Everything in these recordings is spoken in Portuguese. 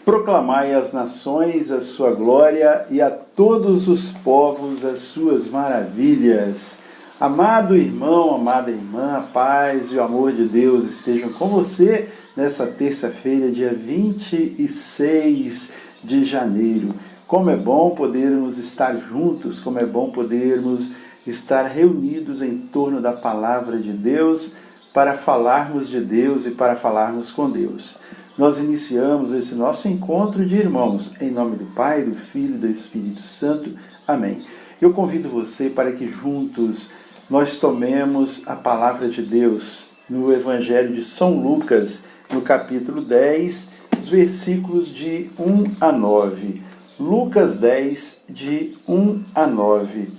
Proclamai às nações a sua glória e a todos os povos as suas maravilhas. Amado irmão, amada irmã, a paz e o amor de Deus estejam com você nessa terça-feira, dia 26 de janeiro. Como é bom podermos estar juntos, como é bom podermos estar reunidos em torno da palavra de Deus para falarmos de Deus e para falarmos com Deus. Nós iniciamos esse nosso encontro de irmãos, em nome do Pai, do Filho e do Espírito Santo. Amém. Eu convido você para que juntos nós tomemos a palavra de Deus no Evangelho de São Lucas, no capítulo 10, os versículos de 1 a 9. Lucas 10, de 1 a 9.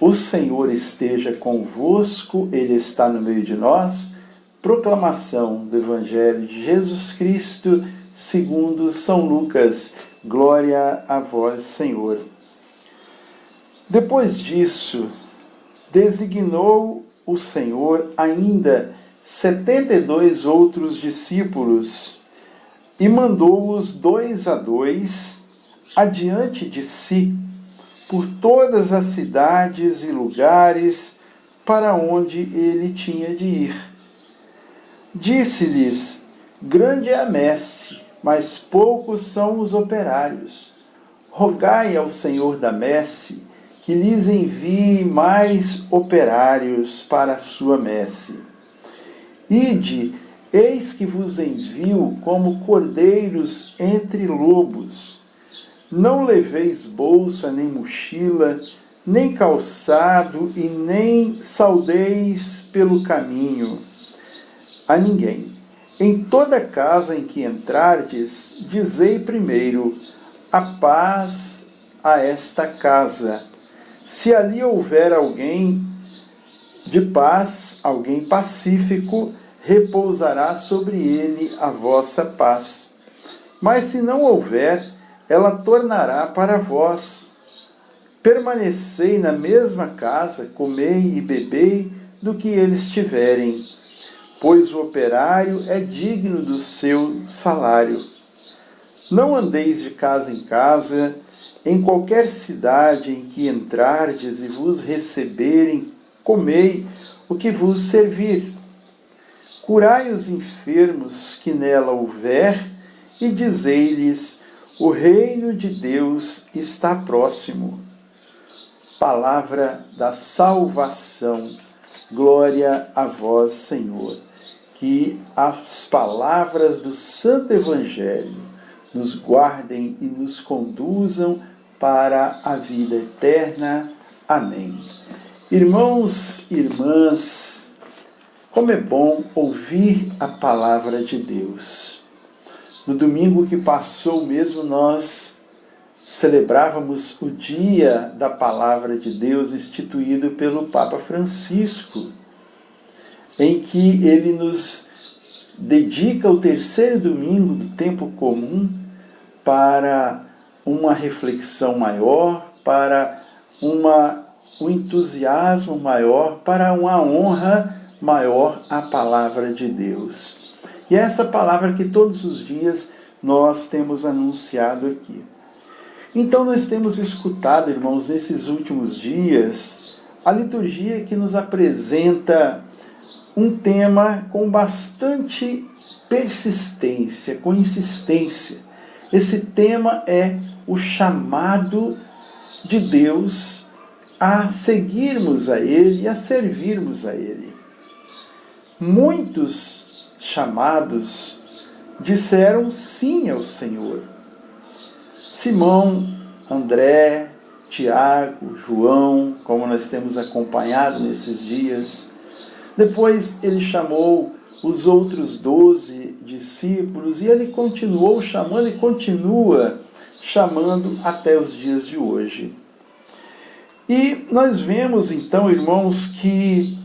O Senhor esteja convosco, Ele está no meio de nós. Proclamação do Evangelho de Jesus Cristo, segundo São Lucas. Glória a vós, Senhor. Depois disso, designou o Senhor ainda 72 outros discípulos e mandou-os 2 a 2 adiante de si, por todas as cidades e lugares para onde ele tinha de ir. Disse-lhes: grande é a messe, mas poucos são os operários. Rogai ao Senhor da messe que lhes envie mais operários para a sua messe. Ide, eis que vos envio como cordeiros entre lobos. Não leveis bolsa, nem mochila, nem calçado, e nem saudeis pelo caminho a ninguém. Em toda casa em que entrardes, dizei primeiro: a paz a esta casa. Se ali houver alguém de paz, alguém pacífico, repousará sobre ele a vossa paz. Mas se não houver, ela tornará para vós. Permanecei na mesma casa, comei e bebei do que eles tiverem, pois o operário é digno do seu salário. Não andeis de casa em casa. Em qualquer cidade em que entrardes e vos receberem, comei o que vos servir. Curai os enfermos que nela houver, e dizei-lhes: o reino de Deus está próximo. Palavra da salvação. Glória a vós, Senhor. Que as palavras do Santo Evangelho nos guardem e nos conduzam para a vida eterna. Amém. Irmãos e irmãs, como é bom ouvir a palavra de Deus. No domingo que passou mesmo, nós celebrávamos o Dia da Palavra de Deus instituído pelo Papa Francisco, em que ele nos dedica o terceiro domingo do tempo comum para uma reflexão maior, para um entusiasmo maior, para uma honra maior à palavra de Deus. E é essa palavra que todos os dias nós temos anunciado aqui. Então nós temos escutado, irmãos, nesses últimos dias, a liturgia que nos apresenta um tema com bastante persistência, com insistência. Esse tema é o chamado de Deus a seguirmos a Ele e a servirmos a Ele. Muitos chamados disseram sim ao Senhor. Simão, André, Tiago, João, como nós temos acompanhado nesses dias. Depois ele chamou os outros 12 discípulos e ele continuou chamando e continua chamando até os dias de hoje. E nós vemos então, irmãos, que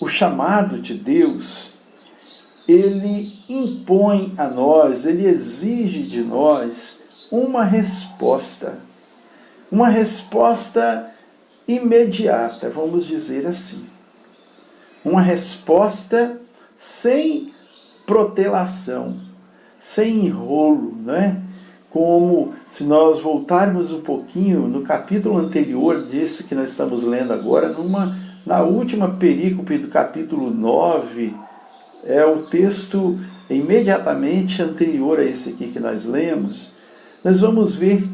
o chamado de Deus, ele impõe a nós, ele exige de nós uma resposta imediata, vamos dizer assim. Uma resposta sem protelação, sem enrolo, né? Como se nós voltarmos um pouquinho no capítulo anterior desse que nós estamos lendo agora, na última perícope do capítulo 9, é o texto imediatamente anterior a esse aqui que nós lemos, nós vamos ver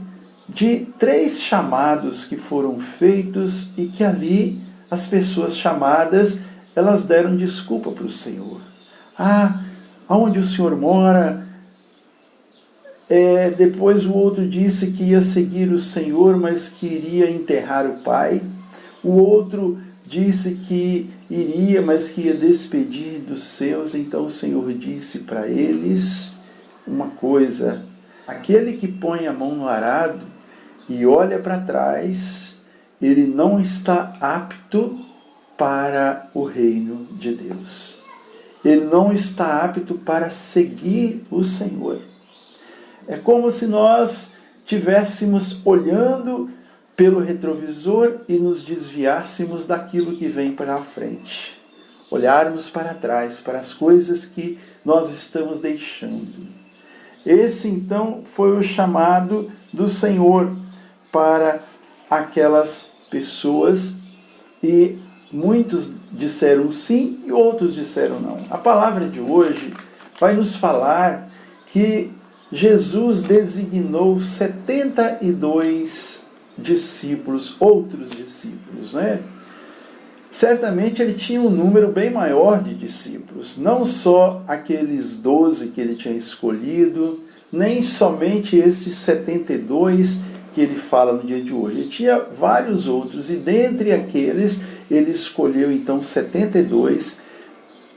de 3 chamados que foram feitos e que ali as pessoas chamadas, elas deram desculpa para o Senhor. Aonde o Senhor mora? Depois o outro disse que ia seguir o Senhor, mas que iria enterrar o pai. O outro disse que iria, mas que ia despedir dos seus. Então o Senhor disse para eles uma coisa: aquele que põe a mão no arado e olha para trás, ele não está apto para o reino de Deus. Ele não está apto para seguir o Senhor. É como se nós estivéssemos olhando pelo retrovisor e nos desviássemos daquilo que vem para a frente. Olharmos para trás, para as coisas que nós estamos deixando. Esse, então, foi o chamado do Senhor para aquelas pessoas, e muitos disseram sim e outros disseram não. A palavra de hoje vai nos falar que Jesus designou 72 discípulos, outros discípulos, né? Certamente ele tinha um número bem maior de discípulos, não só aqueles 12 que ele tinha escolhido, nem somente esses 72 que ele fala no dia de hoje. Ele tinha vários outros, e dentre aqueles ele escolheu então 72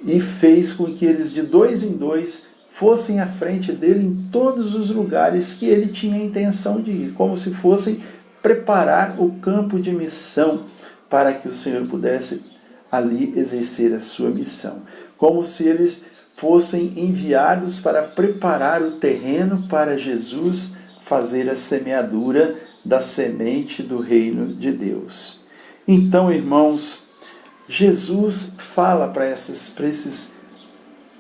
e fez com que eles de 2 em 2 fossem à frente dele em todos os lugares que ele tinha a intenção de ir, como se fossem preparar o campo de missão para que o Senhor pudesse ali exercer a sua missão. Como se eles fossem enviados para preparar o terreno para Jesus fazer a semeadura da semente do reino de Deus. Então, irmãos, Jesus fala para esses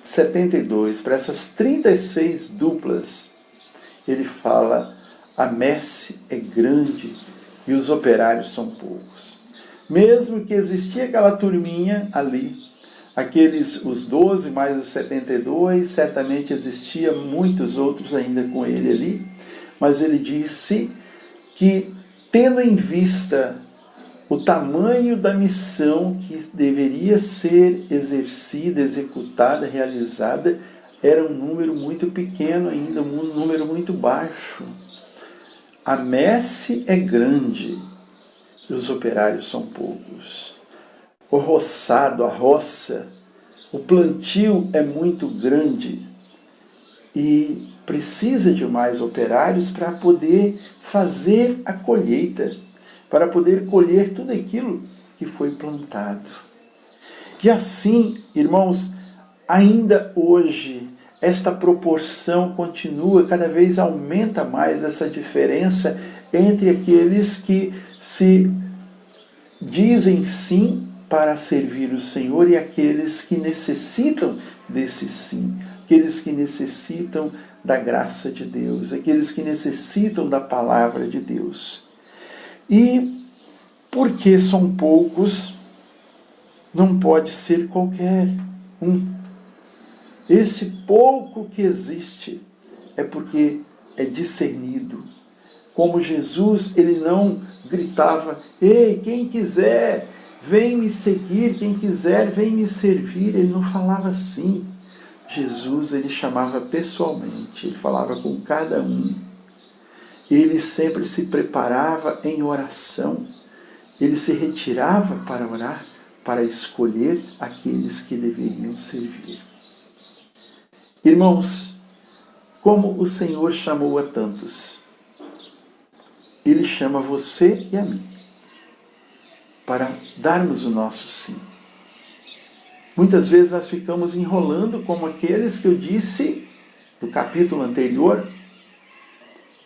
72, para essas 36 duplas, ele fala: a messe é grande e os operários são poucos. Mesmo que existia aquela turminha ali, os 12 mais os 72, certamente existia muitos outros ainda com ele ali, mas ele disse que, tendo em vista o tamanho da missão que deveria ser exercida, executada, realizada, era um número muito pequeno ainda, um número muito baixo. A messe é grande e os operários são poucos. O roçado, a roça, o plantio é muito grande e precisa de mais operários para poder fazer a colheita, para poder colher tudo aquilo que foi plantado. E assim, irmãos, ainda hoje, esta proporção continua, cada vez aumenta mais essa diferença entre aqueles que se dizem sim para servir o Senhor e aqueles que necessitam desse sim, aqueles que necessitam da graça de Deus, aqueles que necessitam da palavra de Deus. E porque são poucos, não pode ser qualquer um. Esse pouco que existe é porque é discernido. Como Jesus, ele não gritava: ei, quem quiser, vem me seguir, quem quiser, vem me servir. Ele não falava assim. Jesus, ele chamava pessoalmente, ele falava com cada um. Ele sempre se preparava em oração. Ele se retirava para orar, para escolher aqueles que deveriam servir. Irmãos, como o Senhor chamou a tantos, Ele chama você e a mim para darmos o nosso sim. Muitas vezes nós ficamos enrolando como aqueles que eu disse no capítulo anterior,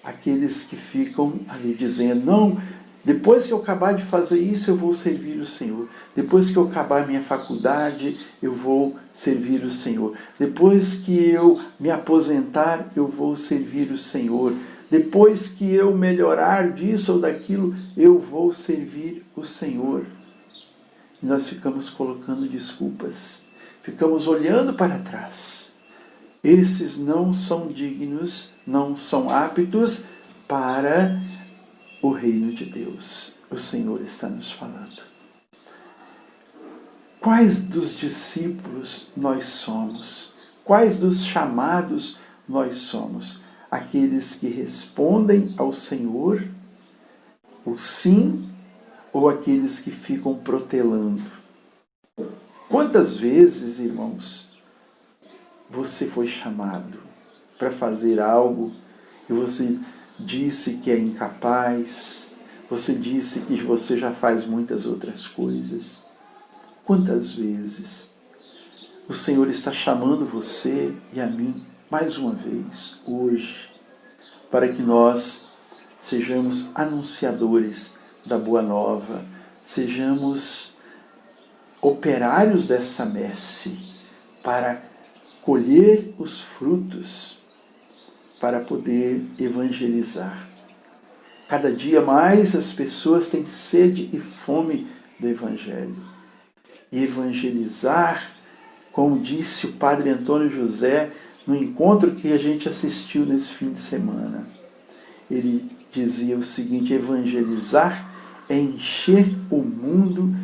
aqueles que ficam ali dizendo: não, Depois que eu acabar de fazer isso, eu vou servir o Senhor. Depois que eu acabar a minha faculdade, eu vou servir o Senhor. Depois que eu me aposentar, eu vou servir o Senhor. Depois que eu melhorar disso ou daquilo, eu vou servir o Senhor. E nós ficamos colocando desculpas. Ficamos olhando para trás. Esses não são dignos, não são aptos para o reino de Deus. O Senhor está nos falando. Quais dos discípulos nós somos? Quais dos chamados nós somos? Aqueles que respondem ao Senhor, o sim, ou aqueles que ficam protelando? Quantas vezes, irmãos, você foi chamado para fazer algo e você disse que é incapaz, você disse que você já faz muitas outras coisas? Quantas vezes o Senhor está chamando você e a mim, mais uma vez, hoje, para que nós sejamos anunciadores da Boa Nova, sejamos operários dessa messe, para colher os frutos, para poder evangelizar. Cada dia mais as pessoas têm sede e fome do Evangelho. E evangelizar, como disse o Padre Antônio José, no encontro que a gente assistiu nesse fim de semana. Ele dizia o seguinte: evangelizar é encher o mundo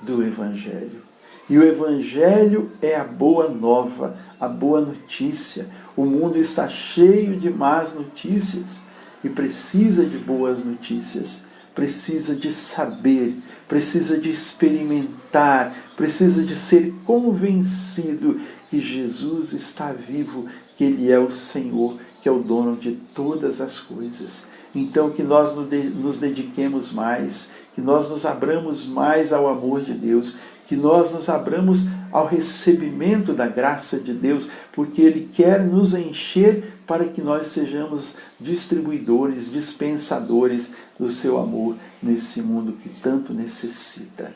do Evangelho. E o Evangelho é a boa nova, a boa notícia. O mundo está cheio de más notícias e precisa de boas notícias. Precisa de saber, precisa de experimentar, precisa de ser convencido que Jesus está vivo, que Ele é o Senhor, que é o dono de todas as coisas. Então que nós nos dediquemos mais, que nós nos abramos mais ao amor de Deus, que nós nos abramos ao recebimento da graça de Deus, porque Ele quer nos encher para que nós sejamos distribuidores, dispensadores do seu amor nesse mundo que tanto necessita.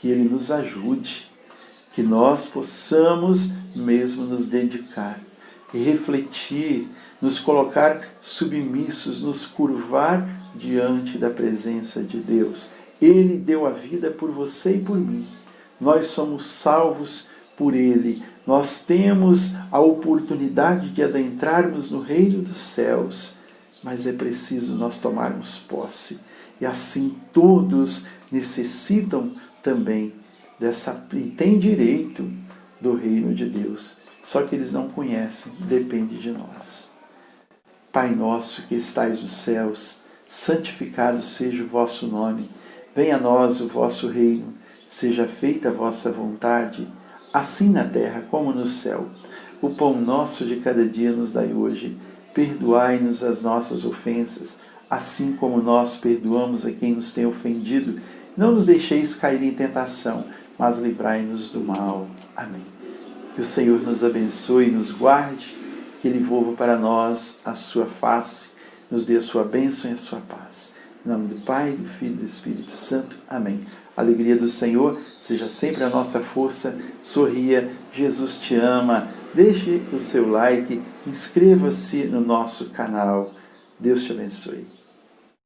Que Ele nos ajude, que nós possamos mesmo nos dedicar e refletir, nos colocar submissos, nos curvar diante da presença de Deus. Ele deu a vida por você e por mim. Nós somos salvos por Ele. Nós temos a oportunidade de adentrarmos no reino dos céus, mas é preciso nós tomarmos posse. E assim todos necessitam também e têm direito do reino de Deus. Só que eles não conhecem, depende de nós. Pai nosso que estais nos céus, santificado seja o vosso nome. Venha a nós o vosso reino. Seja feita a vossa vontade, assim na terra como no céu. O pão nosso de cada dia nos dai hoje. Perdoai-nos as nossas ofensas, assim como nós perdoamos a quem nos tem ofendido. Não nos deixeis cair em tentação, mas livrai-nos do mal. Amém. Que o Senhor nos abençoe e nos guarde, que Ele volva para nós a sua face, nos dê a sua bênção e a sua paz. Em nome do Pai, do Filho e do Espírito Santo. Amém. A alegria do Senhor seja sempre a nossa força. Sorria, Jesus te ama. Deixe o seu like, inscreva-se no nosso canal. Deus te abençoe.